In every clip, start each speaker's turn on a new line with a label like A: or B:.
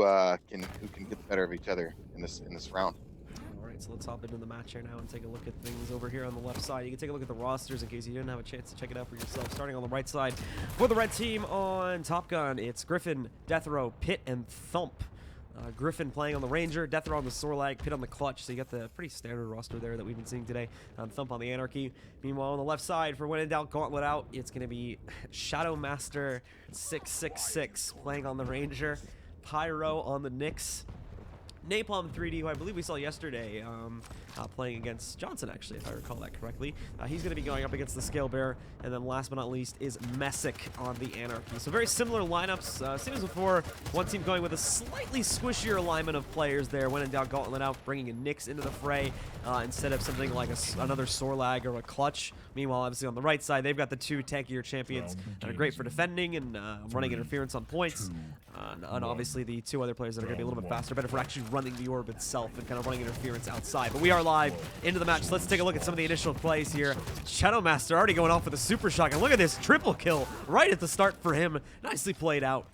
A: who can get the better of each other in this round.
B: All right, so let's hop into the match here now and take a look at things over here on the left side. You can take a look at the rosters in case you didn't have a chance to check it out for yourself. Starting on the right side for the red team on Top Gun, it's Griffin, Death Row, Pit, and Thump. Griffin playing on the Ranger, Death Row on the Sorlag, Pit on the Clutch. So you got the pretty standard roster there that we've been seeing today. Thump on the Anarchy. Meanwhile, on the left side for WhenInDoubtGauntletOut, it's going to be Shadow Master 666 playing on the Ranger, Pyro on the Nyx, Napalm 3D, who I believe we saw yesterday, playing against Johnson, actually, if I recall that correctly. He's going to be going up against the Scale Bear. And then last but not least is Messik on the Anarchy. So very similar lineups. Same as before, one team going with a slightly squishier alignment of players there. WhenInDoubtGauntletOut, bringing a Nyx into the fray instead of something like another Sorlag or a Clutch. Meanwhile, obviously on the right side, they've got the two tankier champions that are great for defending and running interference on points. And obviously the two other players that are going to be a little bit faster, better for actually running the orb itself and kind of running interference outside. But we are live into the match. So let's take a look at some of the initial plays here. Shadow Master already going off with a super shotgun. Look at this triple kill right at the start for him. Nicely played out.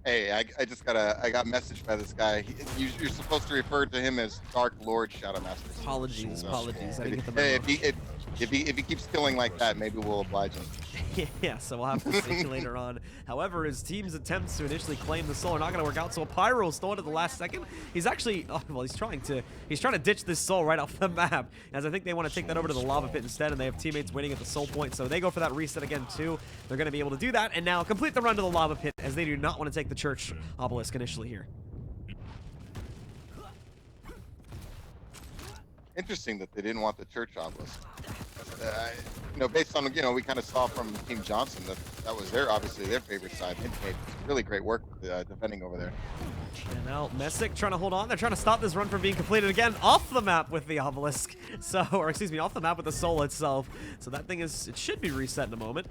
A: Hey, I just got messaged by this guy. You're supposed to refer to him as Dark Lord Shadow Master.
B: Apologies. I didn't get the
A: Hey,
B: memo.
A: if he keeps killing like that, maybe we'll oblige him.
B: Yeah, so we'll have to see later on. However, his team's attempts to initially claim the soul are not going to work out. So Pyro stole it at the last second. He's actually, he's trying to ditch this soul right off the map, as I think they want to take that over to the lava pit instead, and they have teammates waiting at the soul point. So they go for that reset again too. They're going to be able to do that and now complete the run to the lava pit, as they do not want to take the church obelisk initially here.
A: Interesting that they didn't want the church obelisk. Based on we kind of saw from Team Johnson that was obviously their favorite side. They made really great work defending over there.
B: And now Messik trying to hold on. They're trying to stop this run from being completed again off the map with the obelisk. So, or excuse me, off the map with the soul itself. So that thing it should be reset in a moment.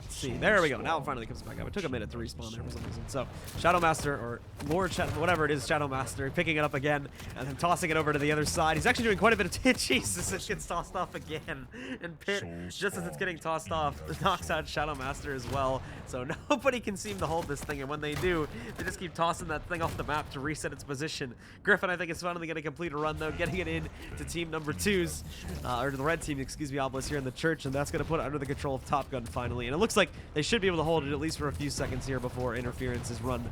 B: Let's see, there we go. Now it finally comes back up. It took a minute to respawn there for some reason. So Shadow Master, or Lord Shadow, whatever it is, Shadow Master, picking it up again and then tossing it over to the other side. He's actually doing quite a bit of Jesus, it gets tossed off again. And Pit, just as it's getting tossed off, knocks out Shadow Master as well. So nobody can seem to hold this thing, and when they do, they just keep tossing that thing off the map to reset its position. Griffin, I think, is finally going to complete a run, though, getting it in to team number 2's, or to the red team, excuse me, Obelisk here in the church, and that's going to put it under the control of Top Gun finally. And it looks like they should be able to hold it at least for a few seconds here before interference is run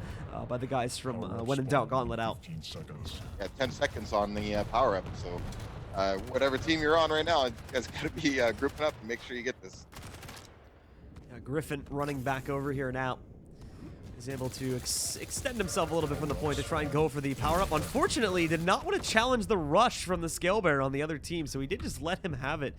B: by the guys from WhenInDoubtGauntletOut.
A: Yeah, 10 seconds on the power up. So whatever team you're on right now, you guys got to be grouping up and make sure you get this.
B: Griffin running back over here now. He's able to extend himself a little bit from the point to try and go for the power-up. Unfortunately, he did not want to challenge the rush from the Scale Bear on the other team, so he did just let him have it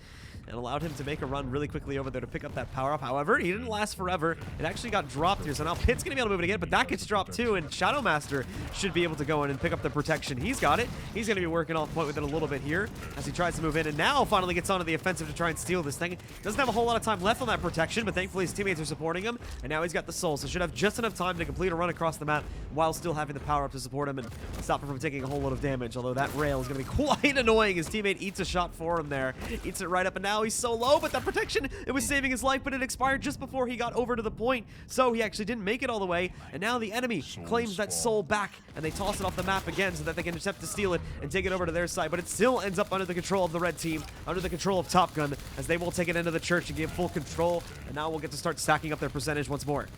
B: and allowed him to make a run really quickly over there to pick up that power-up. However, he didn't last forever. It actually got dropped here, so now Pit's going to be able to move it again, but that gets dropped too, and Shadow Master should be able to go in and pick up the protection. He's got it. He's going to be working off point with it a little bit here as he tries to move in, and now finally gets onto the offensive to try and steal this thing. Doesn't have a whole lot of time left on that protection, but thankfully his teammates are supporting him, and now he's got the soul, so should have just enough time to complete a run across the map while still having the power-up to support him and stop him from taking a whole lot of damage, although that rail is going to be quite annoying. His teammate eats a shot for him there. Eats it right up, and now he's so low, but that protection, it was saving his life, but it expired just before he got over to the point, so he actually didn't make it all the way, and now the enemy claims that soul back, and they toss it off the map again so that they can attempt to steal it and take it over to their side, but it still ends up under the control of the red team, under the control of Top Gun, as they will take it into the church and give full control, and now we'll get to start stacking up their percentage once more.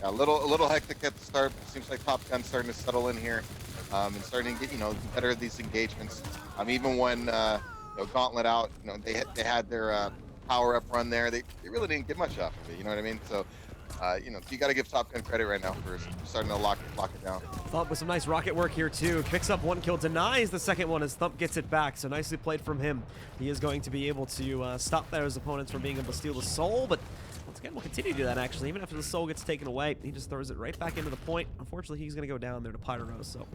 A: Yeah, a little hectic at the start, but it seems like Top Gun's starting to settle in here, and starting to get better at these engagements. Even when GauntletOut, they had their power up run there. They really didn't get much off of it. You know what I mean? So you got to give Top Gun credit right now for starting to lock it down.
B: Thump with some nice rocket work here too. Picks up one kill, denies the second one as Thump gets it back. So nicely played from him. He is going to be able to stop his opponents from being able to steal the soul, but once again, we'll continue to do that, actually. Even after the soul gets taken away, he just throws it right back into the point. Unfortunately, he's going to go down there to Pyro, so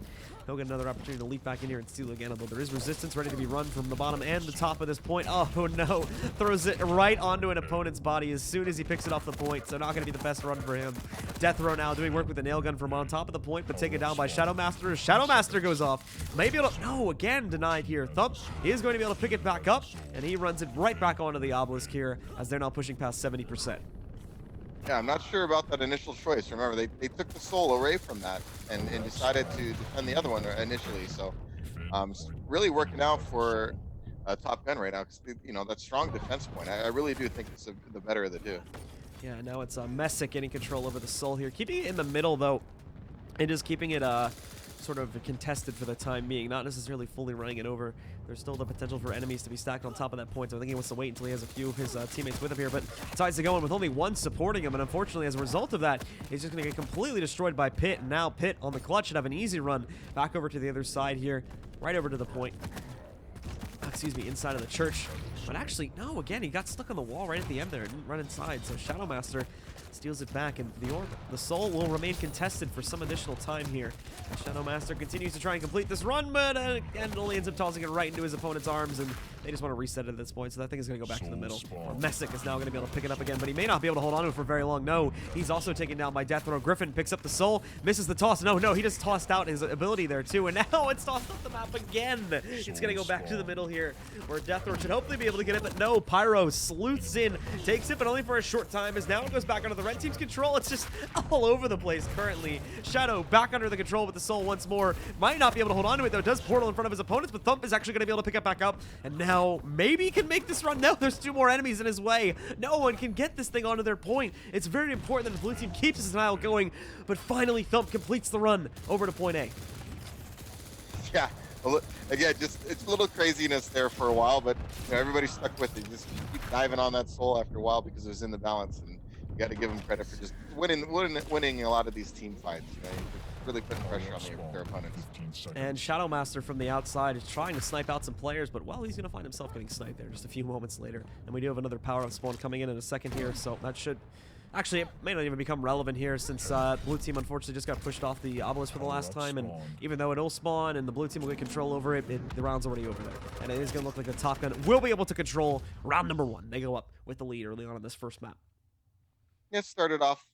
B: he'll get another opportunity to leap back in here and steal again, although there is resistance ready to be run from the bottom and the top of this point. Oh, no. Throws it right onto an opponent's body as soon as he picks it off the point, so not going to be the best run for him. Death Row now doing work with the nail gun from on top of the point, but taken down by Shadow Master. Shadow Master goes off. Maybe it'll... No, again denied here. Thump is going to be able to pick it back up, and he runs it right back onto the obelisk here as they're now pushing past 70%.
A: Yeah, I'm not sure about that initial choice. Remember, they took the soul away from that and decided to defend the other one initially. So really working out for Top Gun right now, because that strong defense point. I really do think it's the better of the two.
B: Yeah, now it's Messik getting control over the soul here. Keeping it in the middle, though, and just keeping it sort of contested for the time being, not necessarily fully running it over. There's still the potential for enemies to be stacked on top of that point, so I think he wants to wait until he has a few of his teammates with him here, but decides to go in with only one supporting him, and unfortunately, as a result of that, he's just going to get completely destroyed by Pit, and now Pit on the clutch should have an easy run back over to the other side here, right over to the point. Excuse me, inside of the church. But actually, no, again, he got stuck on the wall right at the end there. Didn't run inside, so Shadow Master steals it back, and the soul will remain contested for some additional time here. Shadow Master continues to try and complete this run, but again, only ends up tossing it right into his opponent's arms, and they just want to reset it at this point, so that thing is going to go back to the middle. Messik is now going to be able to pick it up again, but he may not be able to hold on to it for very long. No, he's also taken down by Death Row. Griffin picks up the soul, misses the toss. No, he just tossed out his ability there too, and now it's tossed off the map again. It's going to go back to the middle here, where Death Row should hopefully be able to get it, but no, Pyro sleuths in, takes it, but only for a short time, as now it goes back under the red team's control. It's just all over the place currently. Shadow back under the control with the soul once more. Might not be able to hold on to it, though. Does portal in front of his opponents, but Thump is actually going to be able to pick it back up, and now maybe can make this run. No, there's 2 more enemies in his way. No one can get this thing onto their point. It's very important that the blue team keeps his denial going, but finally Thump completes the run over to point A.
A: Yeah, again, just it's a little craziness there for a while, but everybody's stuck with it. Just keep diving on that soul after a while because it was in the balance, and you got to give them credit for just winning a lot of these team fights. Really putting pressure on their opponents.
B: And Shadow Master from the outside is trying to snipe out some players, but well, he's going to find himself getting sniped there just a few moments later. And we do have another power-up spawn coming in a second here, so that should... Actually, it may not even become relevant here since blue team unfortunately just got pushed off the obelisk for the last time, and even though it'll spawn and the blue team will get control over it, the round's already over there. And it is going to look like the Top Gun will be able to control round number 1. They go up with the lead early on in this first map.
A: It started off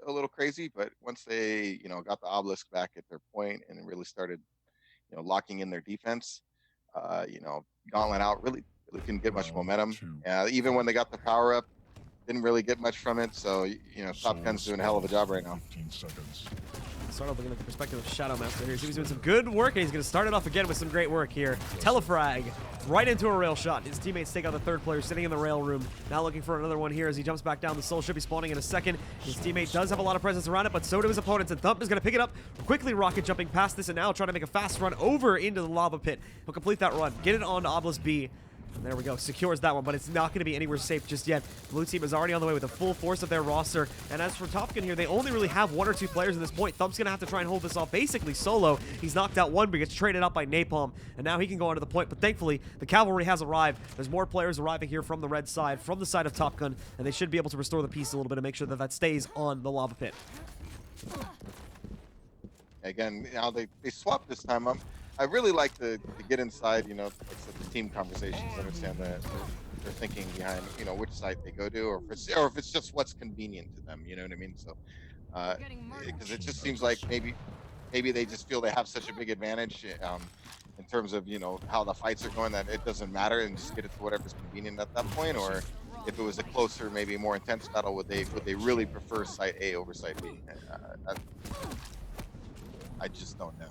A: a little crazy, but once they got the obelisk back at their point and really started locking in their defense, Gauntlet Out really couldn't get much momentum. Even when they got the power up, didn't really get much from it. So Top Gun's doing a hell of a job right now.
B: Start off looking at the perspective of Shadow Master here. He's doing some good work, and he's going to start it off again with some great work here. Telefrag right into a rail shot. His teammates take out the third player sitting in the rail room. Now looking for another one here as he jumps back down. The soul should be spawning in a second. His teammate does have a lot of presence around it, but so do his opponents. And Thump is going to pick it up, quickly rocket jumping past this, and now trying to make a fast run over into the lava pit. He'll complete that run, get it on to Obelisk B. And there we go, secures that one, but it's not going to be anywhere safe just yet. Blue team is already on the way with the full force of their roster. And as for Top Gun here, they only really have 1 or 2 players at this point. Thump's going to have to try and hold this off basically solo. He's knocked out one, but gets traded out by Napalm. And now he can go onto the point, but thankfully, the cavalry has arrived. There's more players arriving here from the red side, from the side of Top Gun, and they should be able to restore the peace a little bit and make sure that that stays on the lava pit.
A: Again, now they swapped this time. I really like to get inside, like the team conversations, understand their thinking behind, which side they go to, or if it's just what's convenient to them. You know what I mean? So, because it just seems like maybe they just feel they have such a big advantage in terms of how the fights are going that it doesn't matter and just get it to whatever's convenient at that point. Or if it was a closer, maybe more intense battle, would they really prefer site A over site B? I just don't know.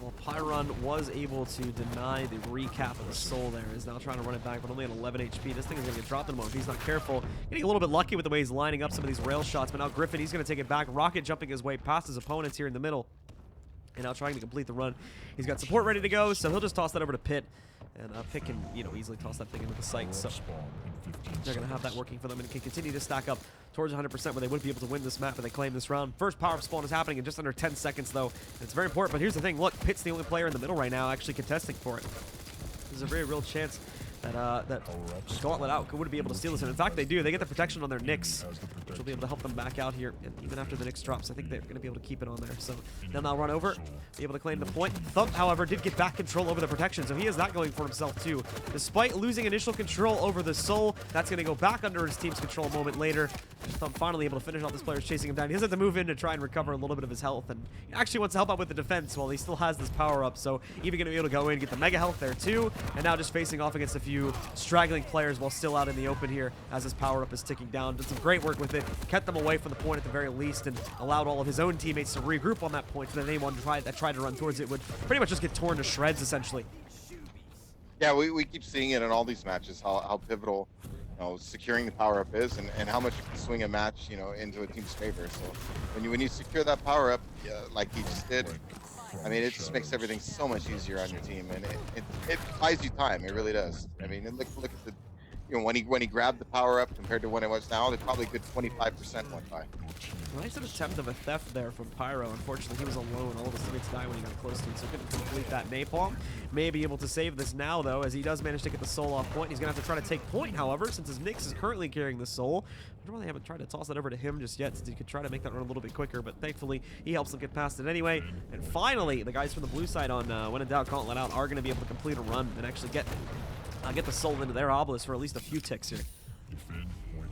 B: Well, Pyron was able to deny the recap of the soul there. He's now trying to run it back, but only at 11 HP. This thing is going to get dropped in a moment if he's not careful. Getting a little bit lucky with the way he's lining up some of these rail shots, but now Griffin, he's going to take it back. Rocket jumping his way past his opponents here in the middle. And now trying to complete the run. He's got support ready to go, so he'll just toss that over to Pit. And Pit can, easily toss that thing into the site. So they're going to have that working for them and can continue to stack up towards 100% where they would be able to win this map and they claim this round. First power-up spawn is happening in just under 10 seconds, though. And it's very important, but here's the thing. Look, Pit's the only player in the middle right now actually contesting for it. There's a very real chance that Gauntlet Out would be able to steal this. And in fact, they do. They get the protection on their Nyx, which will be able to help them back out here. And even after the Nyx drops, I think they're going to be able to keep it on there. So they'll now run over, be able to claim the point. Thump, however, did get back control over the protection, so he has that going for himself too. Despite losing initial control over the soul, that's going to go back under his team's control a moment later. Thump finally able to finish off this player chasing him down. He does have to move in to try and recover a little bit of his health, and he actually wants to help out with the defense while he still has this power up. So even going to be able to go in and get the mega health there too. And now just facing off against a few few straggling players while still out in the open here as his power-up is ticking down. Did some great work with it, kept them away from the point at the very least, and allowed all of his own teammates to regroup on that point, so that anyone that tried to run towards it would pretty much just get torn to shreds, essentially.
A: Yeah, we keep seeing it in all these matches, how pivotal, securing the power-up is, and how much you can swing a match, into a team's favor. So when you secure that power-up, like he just did, I mean, it just makes everything so much easier on your team, and it buys you time. It really does. I mean, and look at the, when he grabbed the power up compared to when it was now, it's probably a good 25% went by.
B: Nice attempt of a theft there from Pyro. Unfortunately, he was alone. All of his teammates died when he got close to it, so he couldn't complete that napalm. May be able to save this now, though, as he does manage to get the soul off point. He's going to have to try to take point, however, since his Nyx is currently carrying the soul. I wonder why they haven't tried to toss that over to him just yet, since he could try to make that run a little bit quicker, but thankfully, he helps them get past it anyway. And finally, the guys from the blue side on WhenInDoubtGauntletOut are going to be able to complete a run and actually get the soul into their obelisk for at least a few ticks here.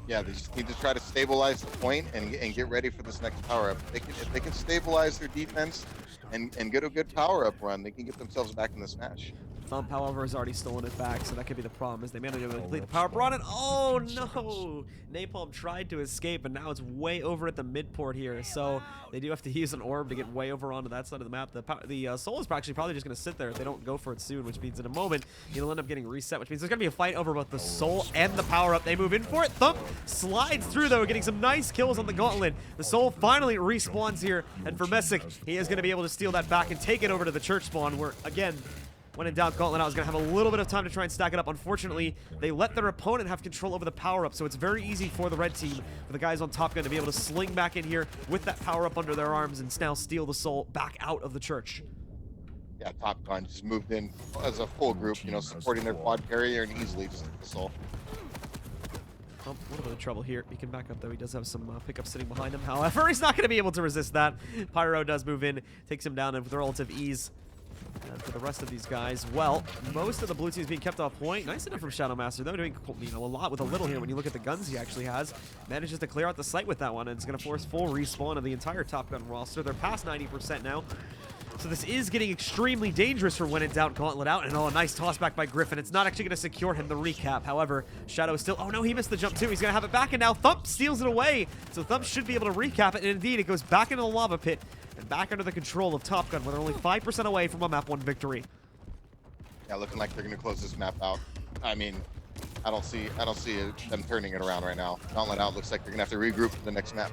A: Yeah, they just need to try to stabilize the point and get ready for this next power up. If they can stabilize their defense and get a good power up run, they can get themselves back in this match.
B: Thump, however, has already stolen it back, so that could be the problem, as they managed to complete the power up run, and oh no! Napalm tried to escape, and now it's way over at the mid-port here, so they do have to use an orb to get way over onto that side of the map. The soul is actually probably just going to sit there if they don't go for it soon, which means in a moment, it'll end up getting reset, which means there's going to be a fight over both the soul and the power-up. They move in for it. Thump slides through, though, getting some nice kills on the gauntlet. The soul finally respawns here, and for Messik, he is going to be able to steal that back and take it over to the church spawn, where, again, WhenInDoubtGauntletOut is going to have a little bit of time to try and stack it up. Unfortunately, they let their opponent have control over the power-up, so it's very easy for the red team, for the guys on Top Gun, to be able to sling back in here with that power-up under their arms and now steal the soul back out of the church.
A: Yeah, Top Gun just moved in as a full group, supporting their quad carrier and easily just took the soul.
B: Oh, a little bit of trouble here. He can back up, though. He does have some pickup sitting behind him. However, he's not going to be able to resist that. Pyro does move in, takes him down, and with relative ease. And for the rest of these guys, well, most of the blue team is being kept off point. Nice enough from Shadowmaster, though, doing a lot with a little here when you look at the guns he actually has. Manages to clear out the site with that one, and it's going to force full respawn of the entire Top Gun roster. They're past 90% now. So this is getting extremely dangerous for WhenInDoubtGauntletOut, and a nice toss back by Griffin. It's not actually going to secure him the recap. However, Shadow is still... Oh no, he missed the jump too. He's going to have it back, and now Thump steals it away. So Thump should be able to recap it, and indeed, it goes back into the lava pit and back under the control of Top Gun, where they're only 5% away from a map 1 victory.
A: Yeah, looking like they're going to close this map out. I mean, I don't see them turning it around right now. GauntletOut looks like they're going to have to regroup for the next map.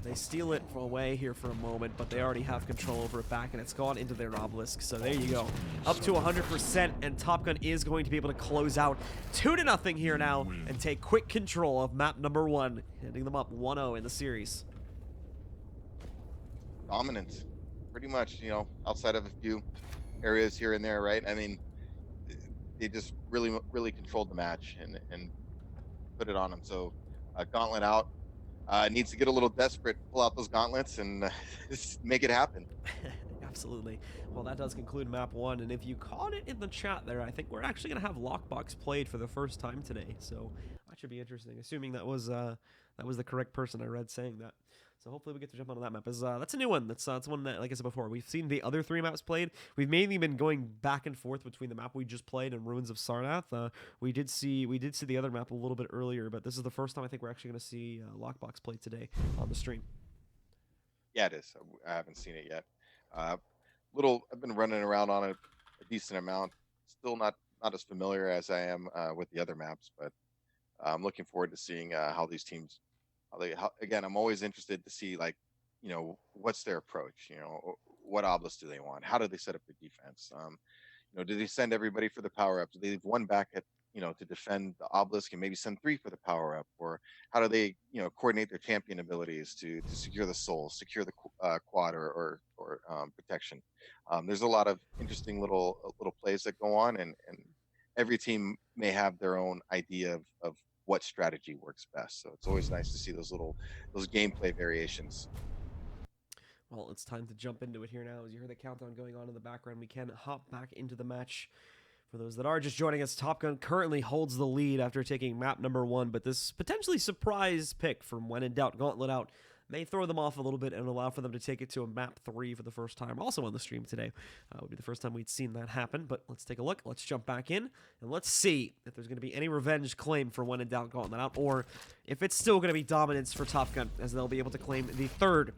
B: They steal it away here for a moment, but they already have control over it back, and it's gone into their obelisk. So there you go. Up to 100%, and Top Gun is going to be able to close out 2-0 here now and take quick control of map number 1, handing them up 1-0 in the series.
A: Dominant, pretty much, outside of a few areas here and there, right? I mean, they just really controlled the match and put it on them. So GauntletOut needs to get a little desperate, pull out those gauntlets, and just make it happen.
B: Absolutely. Well, that does conclude map 1, and if you caught it in the chat there, I think we're actually going to have Lockbox played for the first time today, so that should be interesting, assuming that was the correct person I read saying that. So hopefully we get to jump onto that map. That's a new one. That's one that, like I said before, we've seen the other 3 maps played. We've mainly been going back and forth between the map we just played and Ruins of Sarnath. We did see the other map a little bit earlier, but this is the first time I think we're actually going to see Lockbox played today on the stream.
A: Yeah, it is. I haven't seen it yet. I've been running around on it a decent amount. Still not as familiar as I am with the other maps, but I'm looking forward to seeing how these teams. Again, I'm always interested to see, what's their approach? What obelisk do they want? How do they set up the defense? Do they send everybody for the power up? Do they leave one back at to defend the obelisk and maybe send 3 for the power up? Or how do they coordinate their champion abilities to secure the soul, secure the quad or protection? There's a lot of interesting little plays that go on, and every team may have their own idea of what strategy works best. So it's always nice to see those gameplay variations.
B: Well, it's time to jump into it here now. As you hear the countdown going on in the background, we can hop back into the match. For those that are just joining us, Top Gun currently holds the lead after taking map number 1, but this potentially surprise pick from WhenInDoubtGauntletOut may throw them off a little bit and allow for them to take it to a map 3 for the first time. Also on the stream today. Would be the first time we'd seen that happen, but let's take a look. Let's jump back in, and let's see if there's going to be any revenge claim for WhenInDoubtGauntletOut, or if it's still going to be dominance for Top Gun, as they'll be able to claim the 3rd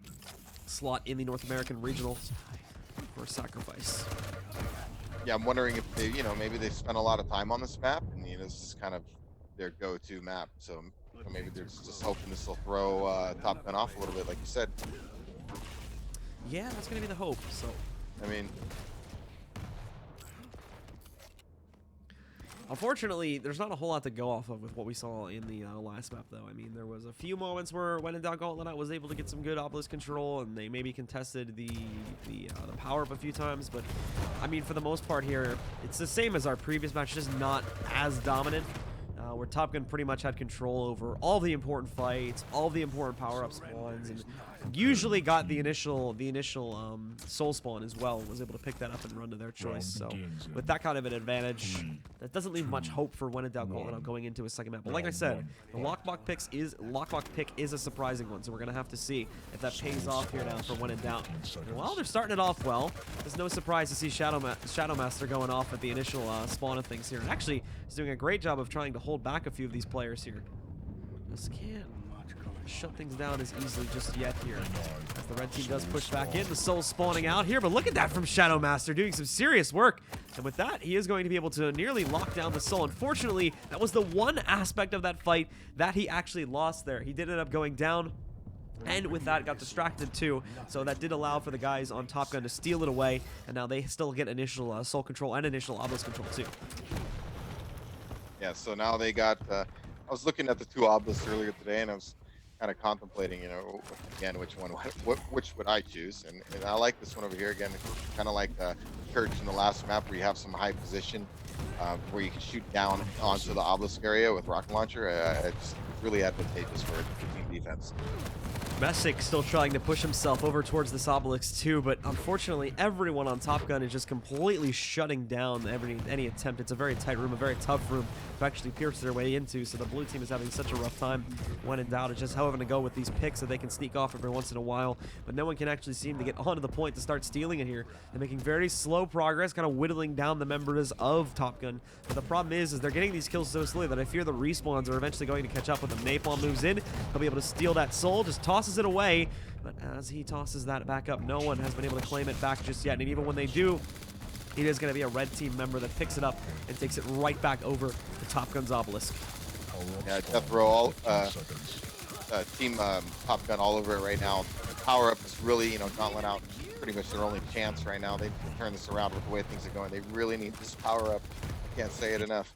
B: slot in the North American Regionals for Sacrifice.
A: Yeah, I'm wondering if they, maybe they spent a lot of time on this map, and this is kind of their go-to map. So maybe they're just hoping this will throw Top Gun off a little bit, like you said.
B: Yeah, that's going to be the hope. So,
A: I mean,
B: unfortunately, there's not a whole lot to go off of with what we saw in the last map, though. I mean, there was a few moments where WhenInDoubtGauntletOut was able to get some good obelisk control, and they maybe contested the power-up a few times. But, I mean, for the most part here, it's the same as our previous match, just not as dominant. Where Top Gun pretty much had control over all the important fights, all the important power-up spawns, and usually got the initial soul spawn as well. Was able to pick that up and run to their choice. So with that kind of an advantage, that doesn't leave much hope for WhenInDoubtGauntletOut going into a second map. But like I said, the lockbox pick is a surprising one. So we're gonna have to see if that pays off here now for WhenInDoubt. And while they're starting it off well, there's no surprise to see Shadow Master going off at the initial spawn of things here. And actually, he's doing a great job of trying to hold back a few of these players here. Just can't shut things down as easily just yet here. As the red team does push back in, the soul spawning out here, but look at that from Shadow Master doing some serious work. And with that, he is going to be able to nearly lock down the soul. Unfortunately, that was the one aspect of that fight that he actually lost there. He did end up going down, and with that got distracted too, so that did allow for the guys on Top Gun to steal it away, and now they still get initial soul control and initial obelisk control too.
A: Yeah, so now they got, I was looking at the 2 obelisks earlier today, and I was kind of contemplating, again, which would I choose? And I like this one over here again. It's kind of like Church in the last map, where you have some high position, where you can shoot down onto the obelisk area with rocket launcher. It's really advantageous for team defense.
B: Messik still trying to push himself over towards this obelisk too, but unfortunately everyone on Top Gun is just completely shutting down any attempt. It's a very tight room, a very tough room to actually pierce their way into, so the blue team is having such a rough time. When in doubt, it's just having to go with these picks that they can sneak off every once in a while, but no one can actually seem to get onto the point to start stealing it here. They're making very slow progress, kind of whittling down the members of Top Gun, but the problem is they're getting these kills so slowly that I fear the respawns are eventually going to catch up with them. Napalm moves in, he'll be able to steal that soul, just tosses it away, but as he tosses that back up, no one has been able to claim it back just yet, and even when they do, it is going to be a red team member that picks it up and takes it right back over to Top Gun's obelisk.
A: Yeah, Death Row, team Top Gun all over it right now. Power up is really, GauntletOut pretty much their only chance right now. They can turn this around with the way things are going. They really need this power up. I can't say it enough.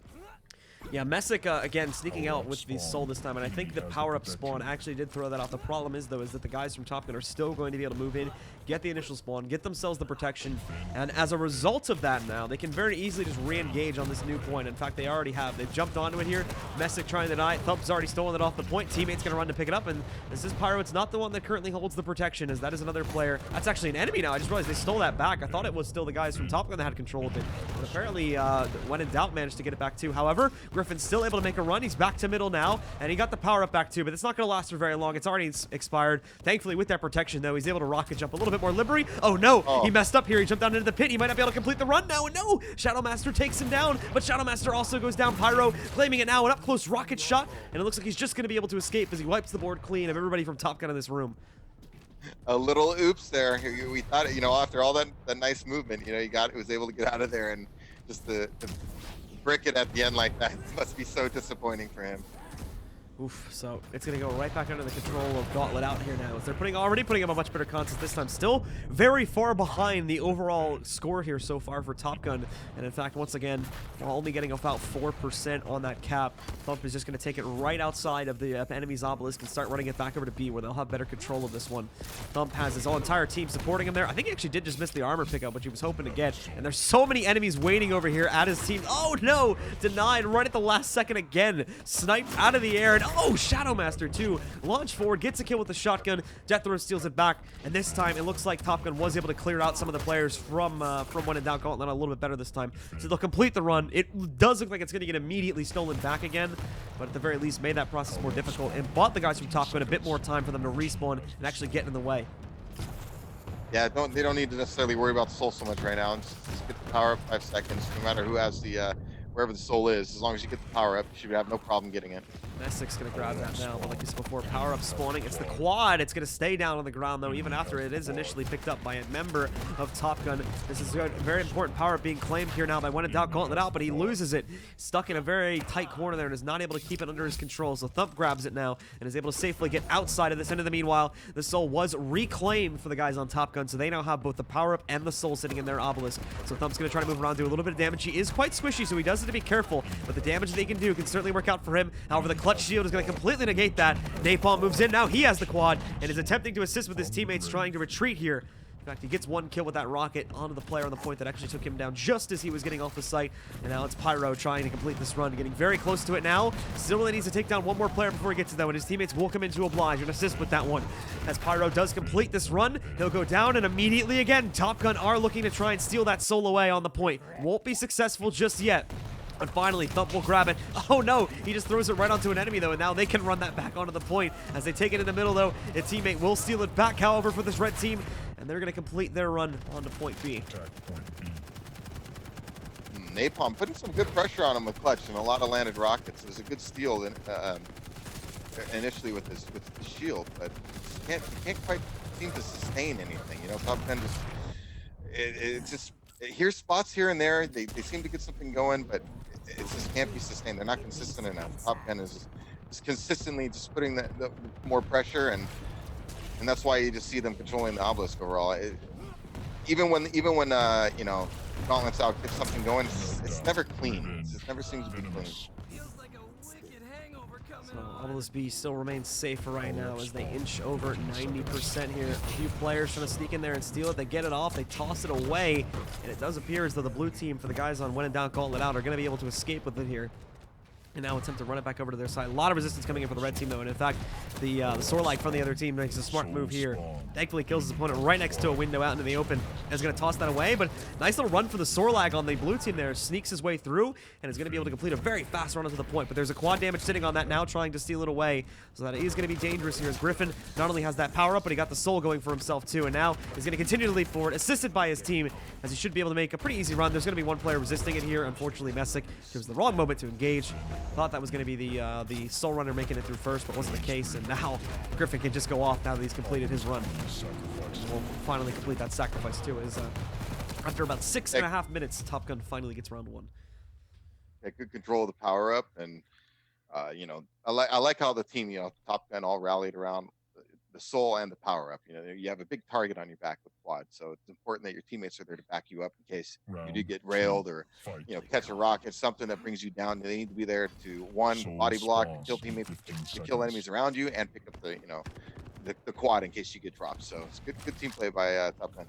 B: Yeah, Messik, again, sneaking out with the soul this time, and I think the power-up spawn actually did throw that off. The problem is, though, is that the guys from Top Gun are still going to be able to move in, get the initial spawn, get themselves the protection, and as a result of that now, they can very easily just re-engage on this new point. In fact, they already have. They've jumped onto it here. Messik trying to deny it. Thump's already stolen it off the point. Teammate's going to run to pick it up, and this is Pyro. It's not the one that currently holds the protection, as that is another player. That's actually an enemy now. I just realized they stole that back. I thought it was still the guys from Top Gun that had control of it, but apparently, WhenInDoubt managed to get it back too. However, Griffin's still able to make a run. He's back to middle now, and he got the power up back too, but it's not going to last for very long. It's already expired. Thankfully, with that protection, though, he's able to rocket jump a little bit more liberty. Oh, no. He messed up here. He jumped down into the pit. He might not be able to complete the run now, and no! Shadow Master takes him down, but Shadow Master also goes down. Pyro claiming it now, an up-close rocket shot, and it looks like he's just going to be able to escape as he wipes the board clean of everybody from Top Gun in this room.
A: A little oops there. We thought, after all that nice movement, he was able to get out of there, and just the brick it at the end like that must be so disappointing for him.
B: Oof, so it's going to go right back under the control of GauntletOut here now. As they're already putting up a much better contest this time. Still very far behind the overall score here so far for Top Gun. And in fact, once again, while only getting about 4% on that cap, Thump is just going to take it right outside of the enemy's obelisk and start running it back over to B, where they'll have better control of this one. Thump has his whole entire team supporting him there. I think he actually did just miss the armor pickup, which he was hoping to get. And there's so many enemies waiting over here at his team. Oh no! Denied right at the last second again. Sniped out of the air. And Oh, Shadow Master too. Launch forward, gets a kill with the shotgun. Death Row steals it back, and this time it looks like Top Gun was able to clear out some of the players from When in Doubt Gauntlet a little bit better this time. So they'll complete the run. It does look like it's going to get immediately stolen back again, but at the very least made that process more difficult and bought the guys from Top Gun a bit more time for them to respawn and actually get in the way.
A: Yeah, they don't need to necessarily worry about the soul so much right now. Just get the power up 5 seconds, no matter who has the wherever the soul is. As long as you get the power up, you should have no problem getting it.
B: Messik's going to grab that now, but like you said before, power up spawning. It's the quad. It's going to stay down on the ground, though, even after it is initially picked up by a member of Top Gun. This is a very important power up being claimed here now by WhenInDoubtGauntletOut Gauntlet Out, but he loses it. Stuck in a very tight corner there and is not able to keep it under his control. So Thump grabs it now and is able to safely get outside of this. And in the meanwhile, the soul was reclaimed for the guys on Top Gun, so they now have both the power up and the soul sitting in their obelisk. So Thump's going to try to move around, do a little bit of damage. He is quite squishy, so he does have to be careful, but the damage that he can do can certainly work out for him. However, the clutch shield is going to completely negate that. Napalm moves in. Now he has the quad and is attempting to assist with his teammates trying to retreat here. In fact, he gets one kill with that rocket onto the player on the point that actually took him down just as he was getting off the site. And now it's Pyro trying to complete this run, getting very close to it now. Still really needs to take down one more player before he gets to that one. His teammates will come in to oblige and assist with that one. As Pyro does complete this run, he'll go down, and immediately again, Top Gun are looking to try and steal that soul away on the point. Won't be successful just yet. And finally, Thump will grab it. Oh no, he just throws it right onto an enemy though, and now they can run that back onto the point. As they take it in the middle though, a teammate will steal it back, however, for this red team, and they're going to complete their run onto point B.
A: Napalm putting some good pressure on him with clutch and a lot of landed rockets. It was a good steal initially with the shield, but he can't quite seem to sustain anything. You know, Top Gun just here's spots here and there. They seem to get something going, but it just can't be sustained. They're not consistent enough. Top Gun is consistently just putting the more pressure, and that's why you just see them controlling the obelisk overall. Even when you know, Gauntlet's out gets something going, it's never clean. It just never seems to be clean.
B: So Obelisk B still remains safe for right now as they inch over 90% here. A few players trying to sneak in there and steal it. They get it off, they toss it away, and it does appear as though the blue team, for the guys on WhenInDoubtGauntletOut, are going to be able to escape with it here. And now attempt to run it back over to their side. A lot of resistance coming in for the red team, though. And in fact, the Sorlag from the other team makes a smart move here. Thankfully, kills his opponent right next to a window out into the open. And is going to toss that away. But nice little run for the Sorlag on the blue team there. Sneaks his way through and is going to be able to complete a very fast run onto the point. But there's a quad damage sitting on that now, trying to steal it away. So that is going to be dangerous here as Griffin not only has that power up, but he got the soul going for himself too. And now he's going to continue to leap forward, assisted by his team, as he should be able to make a pretty easy run. There's going to be one player resisting it here. Unfortunately, Messik chose the wrong moment to engage. Thought that was going to be the soul runner making it through first, but wasn't the case, and now Griffin can just go off now that he's completed his run. And we'll finally complete that sacrifice too, as after about 6.5 minutes, Top Gun finally gets round one.
A: Yeah, good control of the power up, and you know, I like how the team, you know, Top Gun all rallied around the soul and the power up. You know, you have a big target on your back with quad, so it's important that your teammates are there to back you up in case you do get railed or, you know, catch a rocket, something that brings you down. They need to be there to body block, kill teammates, to kill enemies around you, and pick up the, you know, the quad in case you get dropped. So it's good team play by Top Gun.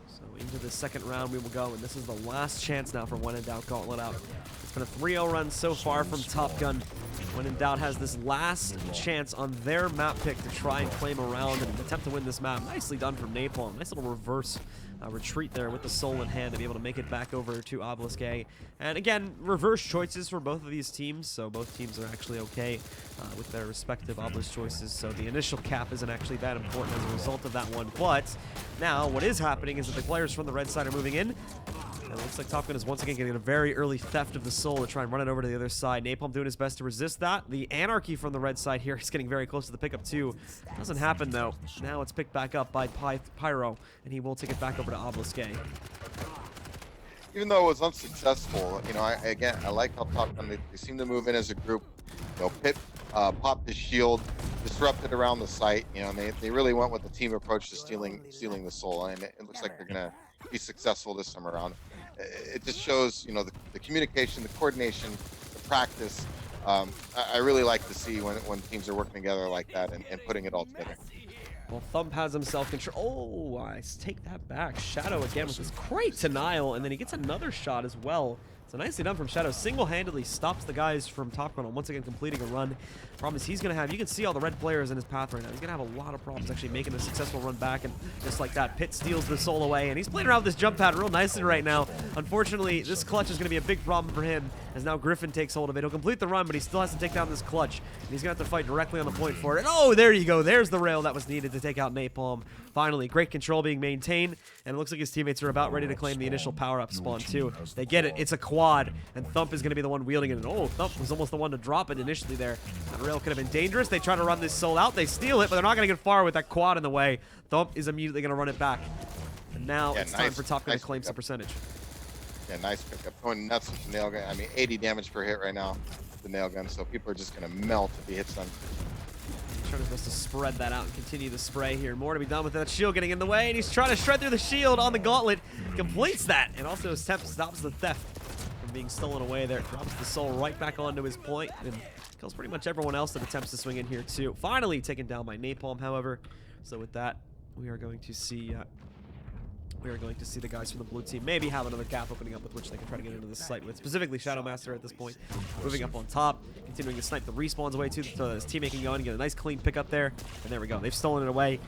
B: So into the second round we will go, and this is the last chance now for WhenInDoubtGauntletOut. It's been a 3-0 run so far from Top Gun. WhenInDoubt has this last chance on their map pick to try and claim a round and attempt to win this map. Nicely done from Napalm. Nice little reverse retreat there with the soul in hand to be able to make it back over to Obelisk A. And again, reverse choices for both of these teams, so both teams are actually okay with their respective Obelisk choices, so the initial cap isn't actually that important as a result of that one. But now what is happening is that the players from the red side are moving in. And it looks like Top Gun is once again getting a very early theft of the soul to try and run it over to the other side. Napalm doing his best to resist that. The Anarchy from the red side here is getting very close to the pickup too. Doesn't happen though. Now it's picked back up by Pyro, and he will take it back over to Obelisk A.
A: Even though it was unsuccessful, you know, I like how Top Gun, they seem to move in as a group. You know, Pip popped his shield, disrupted around the site. You know, and they really went with the team approach to stealing the soul, and it looks like they're gonna be successful this time around. It just shows, you know, the communication, the coordination, the practice. I really like to see when teams are working together like that and putting it all together.
B: Well, Thump has himself control. Oh, I take that back. Shadow again with this great denial, and then he gets another shot as well. So nicely done from Shadow. Single-handedly stops the guys from Top Gun on once again completing a run. Problem is he's going to have, you can see all the red players in his path right now. He's going to have a lot of problems actually making a successful run back. And just like that, Pit steals the soul away. And he's playing around with this jump pad real nicely right now. Unfortunately, this clutch is going to be a big problem for him as now Griffin takes hold of it. He'll complete the run, but he still has to take down this clutch. And he's going to have to fight directly on the point for it. And oh, there you go. There's the rail that was needed to take out Napalm. Finally, great control being maintained. And it looks like his teammates are about ready to claim the initial power-up spawn too. They get it. It's a quad. And Thump is going to be the one wielding it. And oh, Thump was almost the one to drop it initially there. That rail could have been dangerous. They try to run this soul out. They steal it, but they're not going to get far with that quad in the way. Thump is immediately going to run it back. And now it's time for Top Gun to claim some percentage.
A: Yeah, nice pickup. Going nuts with the nail gun. I mean, 80 damage per hit right now with the nail gun, so people are just going to melt if he hits them.
B: Trying his best to spread that out and continue the spray here. More to be done with that shield getting in the way, and he's trying to shred through the shield on the gauntlet. Completes that, and also his step stops the theft from being stolen away there. Drops the soul right back onto his point, and kills pretty much everyone else that attempts to swing in here too. Finally taken down by Napalm, however. So with that, we are going to see the guys from the blue team maybe have another gap opening up with which they can try to get into this site with, specifically Shadow Master at this point. Moving up on top, continuing to snipe the respawns away too, so his teammate can go in and get a nice clean pick up there. And there we go. They've stolen it away.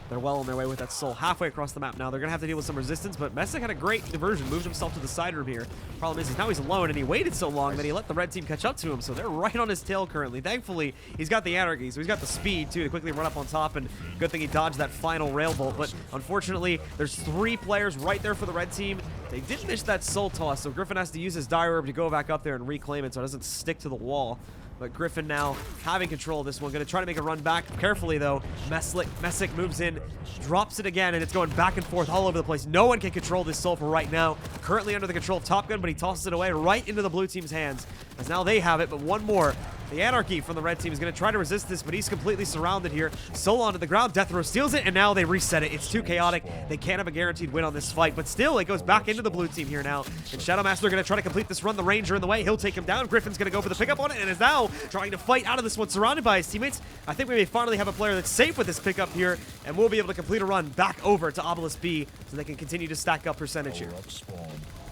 B: They're well on their way with that soul halfway across the map now. They're going to have to deal with some resistance, but Messik had a great diversion, moved himself to the side room here. Problem is now he's alone, and he waited so long that he let the red team catch up to him, so they're right on his tail currently. Thankfully, he's got the anarchy, so he's got the speed too to quickly run up on top, and good thing he dodged that final rail bolt. But unfortunately, there's 3 players right there for the red team. They did miss that soul toss, so Griffin has to use his dire herb to go back up there and reclaim it so it doesn't stick to the wall. But Griffin now having control of this one. Going to try to make a run back. Carefully, though. Messik moves in, drops it again, and it's going back and forth all over the place. No one can control this soul for right now. Currently under the control of Top Gun, but he tosses it away right into the blue team's hands. As now they have it, but one more. The anarchy from the red team is going to try to resist this, but he's completely surrounded here. Soul onto the ground. Death Row steals it, and now they reset it. It's too chaotic. They can't have a guaranteed win on this fight, but still, it goes back into the blue team here now. And Shadow Master going to try to complete this run. The Ranger in the way. He'll take him down. Griffin's going to go for the pickup on it, and is now trying to fight out of this one, surrounded by his teammates. I think we may finally have a player that's safe with this pickup here, and we'll be able to complete a run back over to Obelisk B so they can continue to stack up percentage here.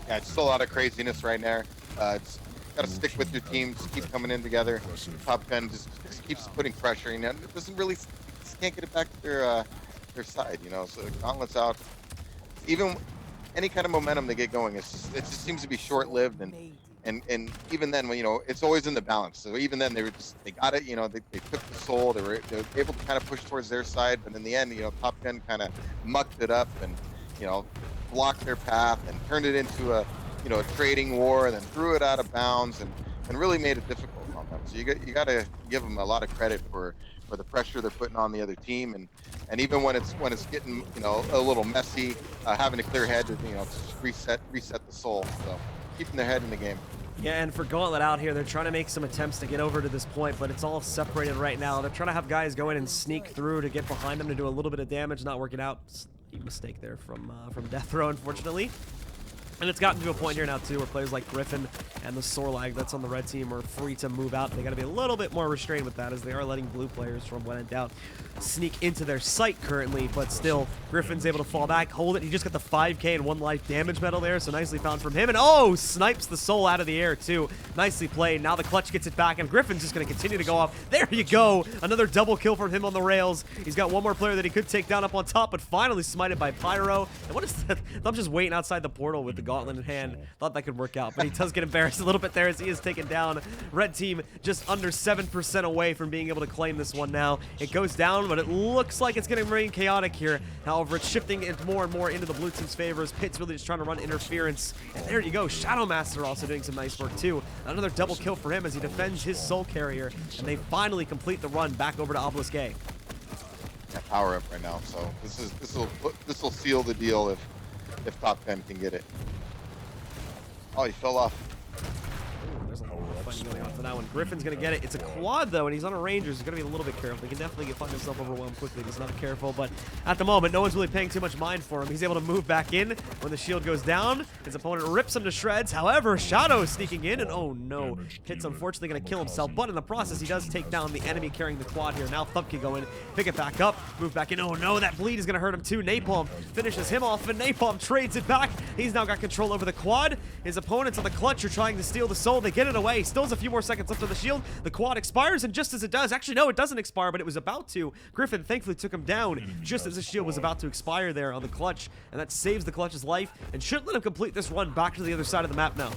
A: Yeah, it's still a lot of craziness right there. It's got to stick with your team, just keep coming in together. Top Gun just keeps putting pressure, and it doesn't really, just can't get it back to their side, you know. So the Gauntlet's out. Even any kind of momentum they get going, it just seems to be short-lived, and even then, you know, it's always in the balance. So even then, they got it, you know, they took the soul, they were able to kind of push towards their side, but in the end, you know, Top Gun kind of mucked it up and, you know, blocked their path and turned it into a, you know, a trading war, and then threw it out of bounds and really made it difficult on them. So you got to give them a lot of credit for the pressure they're putting on the other team, and even when it's getting, you know, a little messy, having a clear head to, you know, to reset the soul. So keeping their head in the game.
B: Yeah, and for Gauntlet out here, they're trying to make some attempts to get over to this point, but it's all separated right now. They're trying to have guys go in and sneak through to get behind them to do a little bit of damage, not working out. Mistake there from Death Row, unfortunately. And it's gotten to a point here now, too, where players like Griffin and the Sorlag that's on the red team are free to move out. They got to be a little bit more restrained with that, as they are letting blue players from When in Doubt sneak into their site currently. But still, Griffin's able to fall back, hold it. He just got the 5k and 1 life damage medal there, so nicely found from him. And oh, snipes the soul out of the air, too. Nicely played. Now the clutch gets it back, and Griffin's just going to continue to go off. There you go. Another double kill from him on the rails. He's got one more player that he could take down up on top, but finally smited by Pyro. And what is that? I'm just waiting outside the portal with the gauntlet in hand. Thought that could work out, but he does get embarrassed a little bit there as he is taken down. Red team just under 7% away from being able to claim this one now. It goes down, but it looks like it's going to remain chaotic here. However, it's shifting it more and more into the blue team's favor as Pit's really just trying to run interference. And there you go. Shadow Master also doing some nice work too. Another double kill for him as he defends his soul carrier, and they finally complete the run back over to Obelisk A.
A: Yeah, power up right now, so this will seal the deal if Top Gun can get it. Oh, he fell off.
B: Ooh, there's a lot of fighting going on for that one. Griffin's going to get it. It's a quad, though, and he's on a ranger, so he's going to be a little bit careful. He can definitely find himself overwhelmed quickly if he's not careful, but at the moment, no one's really paying too much mind for him. He's able to move back in when the shield goes down. His opponent rips him to shreds. However, Shadow is sneaking in, and oh no. Hit's unfortunately going to kill himself, but in the process, he does take down the enemy carrying the quad here. Now Thump can go in, pick it back up, move back in. Oh no, that bleed is going to hurt him too. Napalm finishes him off, and Napalm trades it back. He's now got control over the quad. His opponents on the clutch are trying to steal the soul. They get it away. Still has a few more seconds left on the shield. The quad expires, and just as it does, actually no, it doesn't expire, but it was about to. Griffin thankfully took him down just as the shield was about to expire there on the clutch, and that saves the clutch's life and should let him complete this run back to the other side of the map now.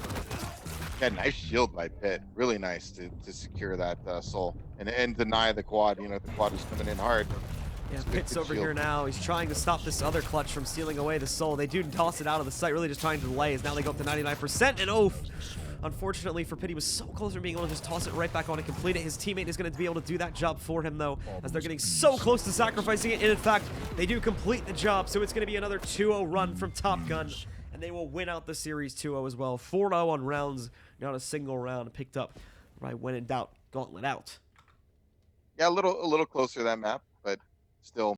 A: Yeah, nice shield by Pit. Really nice to secure that soul and deny the quad. You know, the quad was coming in hard.
B: Yeah, Pit's over here now. He's trying to stop this other clutch from stealing away the soul. They do toss it out of the sight, really just trying to delay, as now they go up to 99%, and oh, unfortunately for Pit, he was so close to being able to just toss it right back on and complete it. His teammate is going to be able to do that job for him, though, as they're getting so close to sacrificing it, and in fact, they do complete the job, so it's going to be another 2-0 run from Top Gun, and they will win out the series 2-0 as well. 4-0 on rounds, not a single round picked up by When in Doubt, Gauntlet Out.
A: Yeah, a little closer that map, but still